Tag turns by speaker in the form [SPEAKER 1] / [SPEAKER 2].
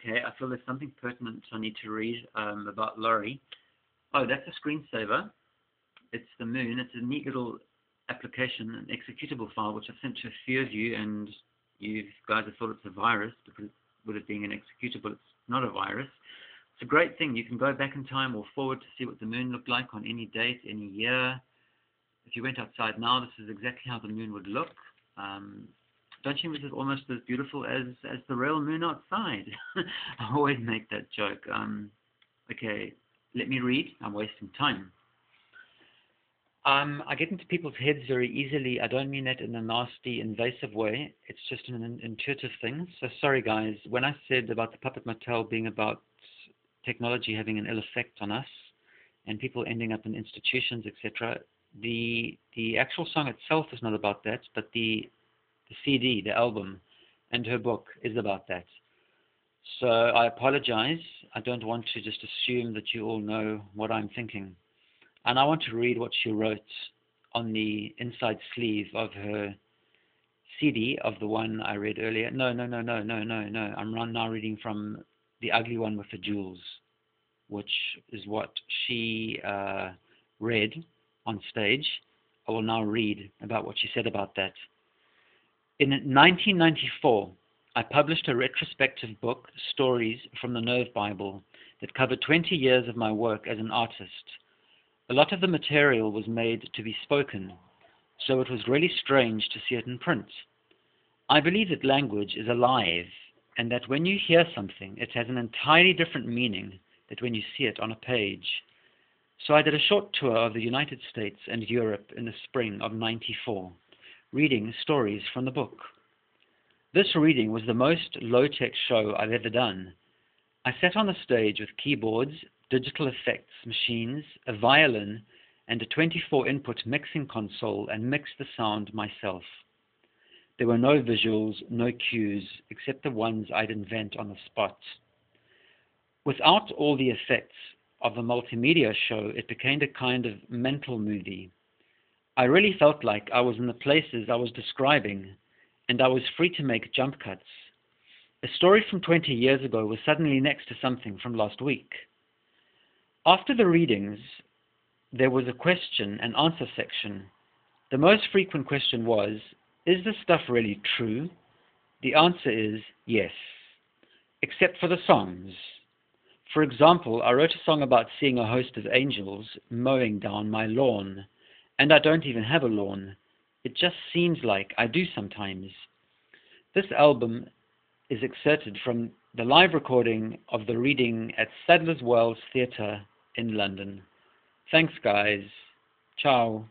[SPEAKER 1] Okay, I feel there's something pertinent I need to read about Laurie. Oh, that's a screensaver. It's the moon. It's a neat little application, an executable file, which I've sent to a few of you, and you guys have thought it's a virus, because with it being an executable, it's not a virus. It's a great thing. You can go back in time or forward to see what the moon looked like on any date, any year. If you went outside now, this is exactly how the moon would look. Don't you think this is almost as beautiful as the real moon outside? I always make that joke. Okay, let me read. I'm wasting time. I get into people's heads very easily. I don't mean that in a nasty, invasive way. It's just an intuitive thing. So sorry, guys. When I said about the puppet motel being about technology having an ill effect on us and people ending up in institutions, etc., the actual song itself is not about that, but the CD, the album, and her book is about that. So I apologize. I don't want to just assume that you all know what I'm thinking. And I want to read what she wrote on the inside sleeve of her CD, of the one I read earlier. No. I'm now reading from the ugly one with the jewels, which is what she read on stage. I will now read about what she said about that. In 1994, I published a retrospective book, Stories from the Nerve Bible, that covered 20 years of my work as an artist. A lot of the material was made to be spoken, so it was really strange to see it in print. I believe that language is alive, and that when you hear something, it has an entirely different meaning than when you see it on a page. So I did a short tour of the United States and Europe in the spring of '94. Reading stories from the book. This reading was the most low-tech show I've ever done. I sat on the stage with keyboards, digital effects machines, a violin, and a 24-input mixing console, and mixed the sound myself. There were no visuals, no cues, except the ones I'd invent on the spot. Without all the effects of the multimedia show, it became a kind of mental movie. I really felt like I was in the places I was describing, and I was free to make jump cuts. A story from 20 years ago was suddenly next to something from last week. After the readings, there was a question and answer section. The most frequent question was, is this stuff really true? The answer is yes, except for the songs. For example, I wrote a song about seeing a host of angels mowing down my lawn. And I don't even have a lawn. It just seems like I do sometimes. This album is excerpted from the live recording of the reading at Sadler's Wells Theatre in London. Thanks, guys. Ciao.